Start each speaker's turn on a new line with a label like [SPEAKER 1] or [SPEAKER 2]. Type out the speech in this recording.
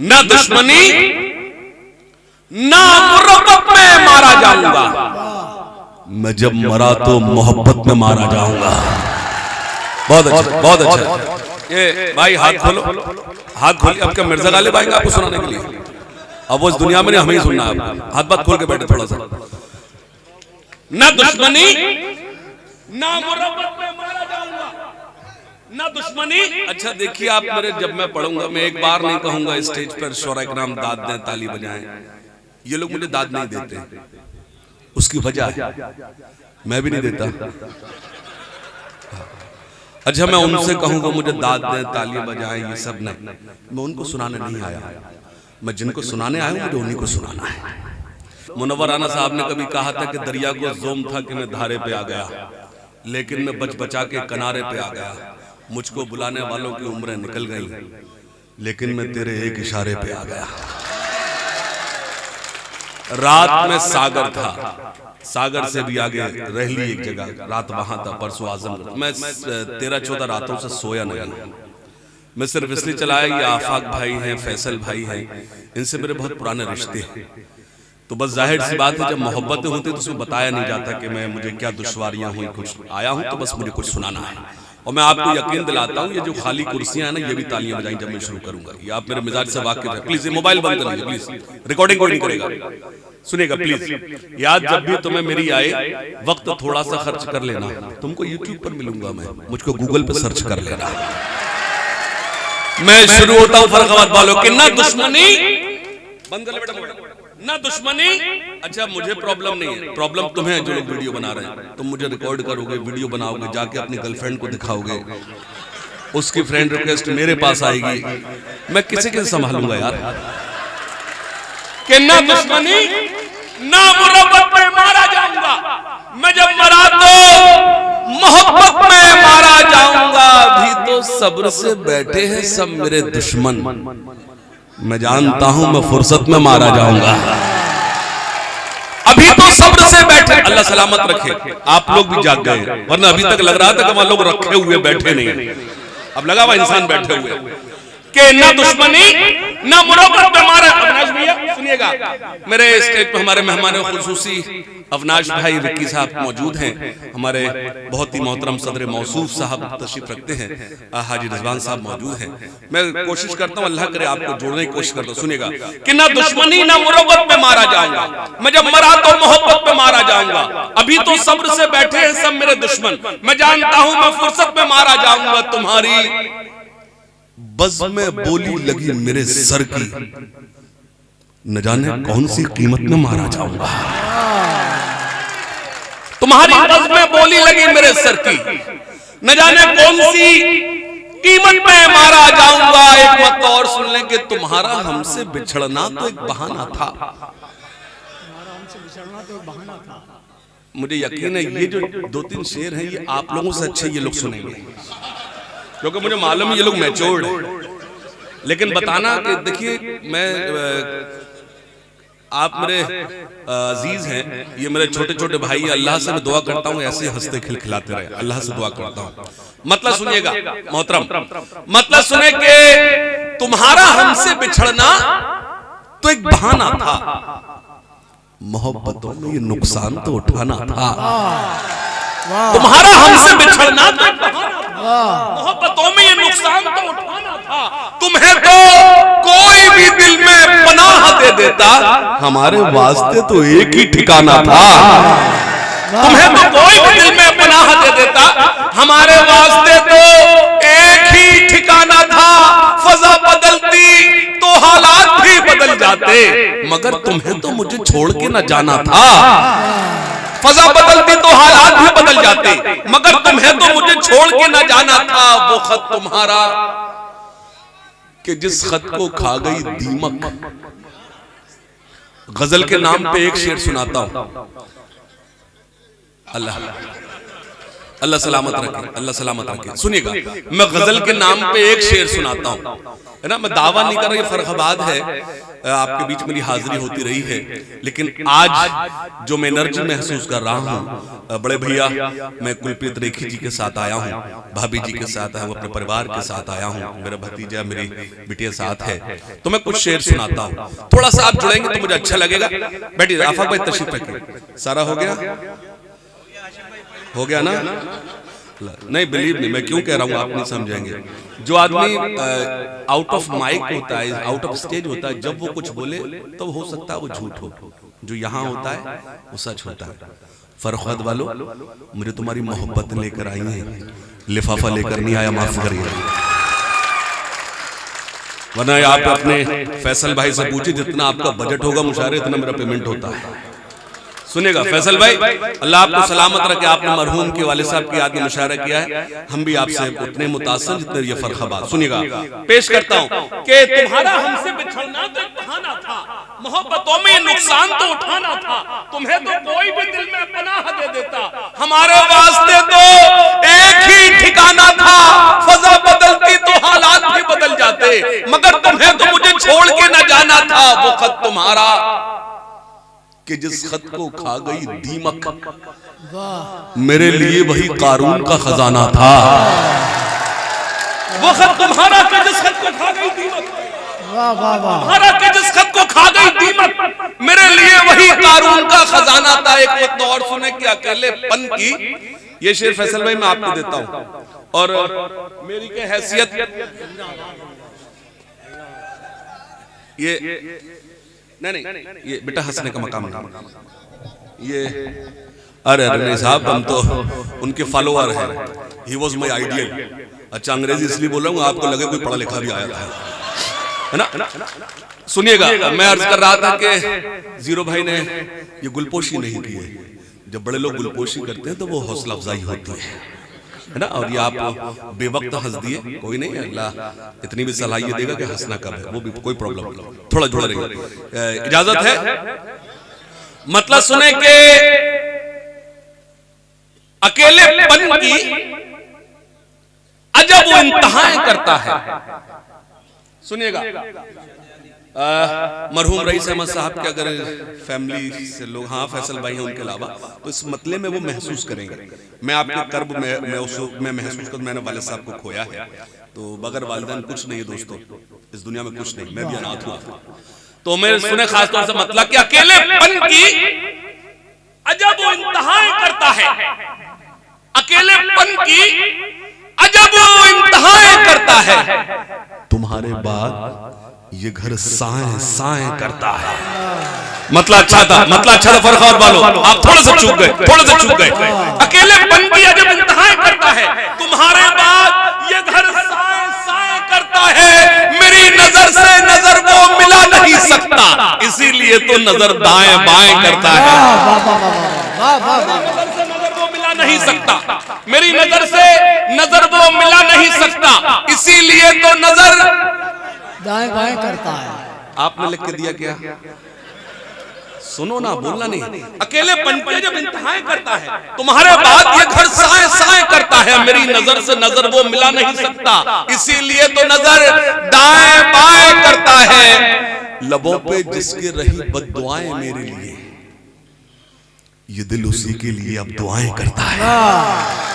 [SPEAKER 1] न दुश्मनी ना मुरब्बत में मारा जाऊंगा, मैं जब मरा तो मोहब्बत में मारा जाऊंगा। बहुत अच्छा, बहुत अच्छा। ये भाई हाथ खोलो, हाथ खोलिए। अब क्या मिर्जा गालिब आएंगे आपको सुनाने के लिए? अब वो इस दुनिया में नहीं, हमें ही सुनना है। हाथ बात खोल के बैठे थोड़ा सा। ना दुश्मनी ना मुरब्बत में मारा जाऊंगा, ना दुश्मनी। अच्छा देखिए आप मेरे, जब मैं पढ़ूंगा मैं एक बार नहीं कहूंगा स्टेज पर शोरा इकराम दाद दें, ताली बजाएं। ये लोग मुझे दाद नहीं देते, उसकी वजह है मैं भी नहीं देता। अच्छा मैं उनसे कहूंगा मुझे दाद दें, ताली बजाएं, ये सब नहीं। मैं उनको सुनाने नहीं आया, मैं जिनको सुनाने आया हूं मुझे उन्हीं को सुनाना है। मुनव्वर राना साहब ने कभी कहा था कि दरिया को जोम था कि मैं धारे पे आ गया, लेकिन मैं बच बचा के किनारे पे आ गया। मुझको बुलाने वालों की उम्रें निकल गई, लेकिन मैं तेरे एक इशारे पे आ गया। रात में सागर था, सागर से भी आगे रहली एक जगह, रात वहां था परसों आजमगढ़। मैं 13-14 रातों से सोया नहीं। मैं सिर्फ इसलिए चलाया, ये आफाक भाई हैं, फैसल भाई हैं, इनसे मेरे बहुत पुराने रिश्ते हैं। तो बस जाहिर सी बात है जब मोहब्बतें होती तो उसमें बताया नहीं जाता कि मैं मुझे क्या दुश्वारियां हुई, कुछ आया हूं तो बस मुझे कुछ सुनाना है। और मैं आपको यकीन दिलाता हूं ये जो खाली कुर्सियां हैं ना, ये भी तालियां बजाएं जब मैं शुरू करूंगा। ये आप मेरे मिजाज से वाकिफ है। प्लीज ये मोबाइल बंद कर लीजिए, प्लीज रिकॉर्डिंग कोई नहीं करेगा, सुनेगा प्लीज। याद जब भी तुम्हें मेरी आए, वक्त थोड़ा सा खर्च कर लेना। तुमको यूट्यूब पर मिलूंगा मैं, मुझको गूगल पर सर्च कर लेना। मैं शुरू होता हूं फर्खवाद वालों के, ना दुश्मनी, बंद कर ले बेटा, ना दुश्मनी। अच्छा मुझे प्रॉब्लम नहीं है, प्रॉब्लम तुम्हें है जो लोग वीडियो बना रहे हैं। तुम मुझे रिकॉर्ड करोगे, वीडियो बनाओगे, जाके अपनी गर्लफ्रेंड को दिखाओगे, उसकी फ्रेंड रिक्वेस्ट मेरे पास आएगी, मैं किसे किसे संभालूंगा यार। कि ना दुश्मनी ना मुरब्बत में मारा जाऊंगा, मैं जब मरा तो मोहब्बत में मारा जाऊंगा। अभी तो सब्र से बैठे हैं सब मेरे दुश्मन, मैं जानता हूं मैं फुर्सत में मारा जाऊंगा। अभी तो सब्र से बैठे, अल्लाह सलामत रखे। आप लोग भी जाग गए, वरना अभी तक लग रहा था कि वहां लोग रखे हुए बैठे नहीं, अब लगा हुआ इंसान बैठे हुए। कि ना दुश्मनी ना मुरब्बत में मारा। अविनाश भैया सुनिएगा, मेरे स्टेज पे हमारे मेहमान खुसूसी अविनाश भाई विक्की साहब मौजूद हैं, हमारे बहुत ही मोहतरम सदर मौसूफ साहब तशरीफ रखते हैं, हाजी रिजवान साहब मौजूद हैं। मैं कोशिश करता हूं, अल्लाह करे आपको जोड़ने की कोशिश करता हूं। सुनिएगा कि ना दुश्मनी ना मुरब्बत में मारा जाऊंगा, मैं जब मरा तो मोहब्बत में मारा जाऊंगा। अभी तो सब्र से बैठे हैं सब मेरे दुश्मन, मैं जानता हूं मैं फुर्सत में मारा जाऊंगा। तुम्हारी बज़ में बोली लगी मेरे सर की, न जाने कौन सी कीमत में मारा जाऊंगा। तुम्हारी बज़ में बोली लगी मेरे सर की, न जाने कौन सी कीमत में मारा जाऊंगा। एक वक्त और सुन लें कि तुम्हारा हमसे बिछड़ना तो एक बहाना था। मुझे यकीन है ये जो 2-3 शेर हैं ये आप लोगों से अच्छे ये लोग सुनेंगे, क्योंकि मुझे मालूम है ये लोग मैच्योर्ड हैं। लेकिन बताना कि देखिए मैं, आप मेरे अजीज हैं, ये मेरे छोटे छोटे भाई, अल्लाह से मैं दुआ करता हूँ ऐसे हंसते खिलखिलाते रहे, अल्लाह से दुआ करता हूँ। मतलब सुनिएगा मोहतरम, मतलब सुने कि तुम्हारा हमसे बिछड़ना तो एक बहाना था, मोहब्बतों में ये नुकसान तो उठाना था। तुम्हारा हमसे बिछड़ना तो एक बहाना था, मोहब्बतों में ये नुकसान तो उठाना था। तुम्हें तो कोई भी दिल में पनाह दे देता, हमारे वास्ते तो एक ही ठिकाना था। तुम्हें तो कोई भी दिल में पनाह दे देता, हमारे वास्ते तो एक ही ठिकाना था। फजा बदलती तो हालात भी बदल जाते, मगर तुम्हें तो मुझे छोड़ के न जाना था। फजा बदलती तो हालात भी बदल जाते, मगर तुम्हें तो मुझे छोड़ के न जाना था। वो खत तुम्हारा कि जिस खत को खा गई दीमक। गजल के नाम पे एक शेर सुनाता हूं, अल्लाह अल्लाह सलामत रखे, अल्लाह सलामत रखे। सुनिएगा, मैं गजल के नाम पे एक शेर सुनाता हूं, है ना। मैं दावा नहीं कर रहा, ये फर्खबाद है आपके बीच मेरी हाजिरी होती रही है, लेकिन आज जो मैं एनर्जी महसूस कर रहा हूँ, बड़े भैया मैं कुलप्रीत रेखी जी के साथ आया हूँ, भाभी जी के साथ आया हूँ, अपने परिवार के साथ आया हूँ, मेरा भतीजा मेरी बिटिया साथ है, तो मैं कुछ शेर सुनाता हूँ, थोड़ा सा आप जुड़ेंगे तो मुझे अच्छा लगेगा। बैठिए आफाक भाई, तशरीफ रखिए। सारा हो गया ना? नहीं, बिलीव नहीं, मैं क्यों कह रहा हूँ आप नहीं समझेंगे। जो आदमी आउट ऑफ माइक होता है, आउट ऑफ स्टेज होता है, जब वो कुछ बोले तो हो सकता है वो झूठ हो, जो यहाँ होता है वो सच होता है। फरख्वाद वालों, मुझे तुम्हारी मोहब्बत लेकर आई है, लिफाफा लेकर नहीं आया, माफ करिए। वरना आप अपने फैसल भाई से पूछिए, जितना आपका बजट होगा मुशायरे, इतना मेरा पेमेंट होता है। सुनिएगा फैसल भाई, अल्लाह आपको सलामत रखे, आपने मरहूम के वाले साहब की याद में मुशायरा किया है, हम भी आपसे उतने मुतासिर जितने ये फर्खबाद। सुनिएगा, पेश करता हूँ कि तुम्हारा हमसे बिछड़ना तो बहाना था, मोहब्बतों में नुकसान तो उठाना था, तुम्हें तो कोई भी दिल में पनाह दे देता, हमारे वास्ते तो एक ही ठिकाना था, फजा बदलती तो हालात भी बदल जाते, मगर तुम्हें तो मुझे छोड़ के न जाना था। वो खत तुम्हारा कि जिस खत को खा गई दीमक, मेरे लिए वही कारून का खजाना था। वो खत तुम्हारा कि जिस खत को खा गई दीमक, तुम्हारा कि जिस खत को खा गई दीमक, मेरे लिए वही कारून का खजाना था। एक वक्त और सुने कि अकेलेपन की, ये शेर फैसल भाई मैं आपको देता हूं, और मेरी के हैसियत ये नहीं, ये बेटा हंसने का मकाम नहीं, ये अरे नहीं साहब, हम तो उनके फॉलोअर हैं, ही वॉज माई आइडियल। अच्छा, अंग्रेजी इसलिए बोल रहा हूँ आपको लगे कोई पढ़ा लिखा भी आया है ना। सुनिएगा, मैं अर्ज कर रहा था कि जीरो भाई ने ये गुलपोशी नहीं की है। जब बड़े लोग गुलपोशी करते हैं तो वो हौसला अफजाई होती है ना, और ये आप बेवक्त हंस दिए, कोई नहीं, अल्लाह इतनी भी सलाह ये देगा कि हंसना कब है, वो भी कोई प्रॉब्लम नहीं, थोड़ा जुड़े रहिए, इजाजत है। मतलब सुने के अकेलेपन की अजब वो इंतहाएं करता है। सुनिएगा, मरहूम रईस अहमद साहब के अगर फैमिली से लोग, हाँ फैसल भाई हैं उनके अलावा, तो इस मतले में वो महसूस करेंगे। मैं आपके कर्ब में महसूस कर, मैंने वालिद साहब को खोया है, तो बगैर वालिदैन कुछ नहीं है दोस्तों, इस दुनिया में कुछ नहीं, मैं भी अनाथ हूँ। तो मैं सुने खासतौर से मतलब कि अकेलेपन की अजब वो इंतहाएं करता है, अकेलेपन की अजब वो इंतहाएं करता है, तुम्हारे बाद ये घर साएं साएं करता है। मतलब अच्छा था, मतलब अच्छा था फरख्वाद वालों, आप थोड़ा सा चूक गए, थोड़ा सा चूक गए। अकेलेपन की अजब इंतहाएं करता है, तुम्हारे बाद ये घर साएं साएं करता है, मेरी नजर से नजर वो मिला नहीं सकता, इसीलिए तो नजर दाएं बाएं करता है। नजर से नजर वो मिला नहीं सकता, मेरी नजर से नजर वो मिला नहीं सकता, इसीलिए तो नजर
[SPEAKER 2] दाएं बाएं करता है।
[SPEAKER 1] आपने लिख के दिया क्या? सुनो ना, बोलना नहीं। अकेलेपन की जब इंतहाएं करता है, तुम्हारे बाद ये घर साएं साएं करता है, मेरी नजर से नजर वो मिला नहीं सकता, इसीलिए तो नजर दाएं बाएं करता है। लबों पे जिसके रही बद्दुआएं मेरे लिए, ये दिल उसी के लिए अब दुआएं करता है।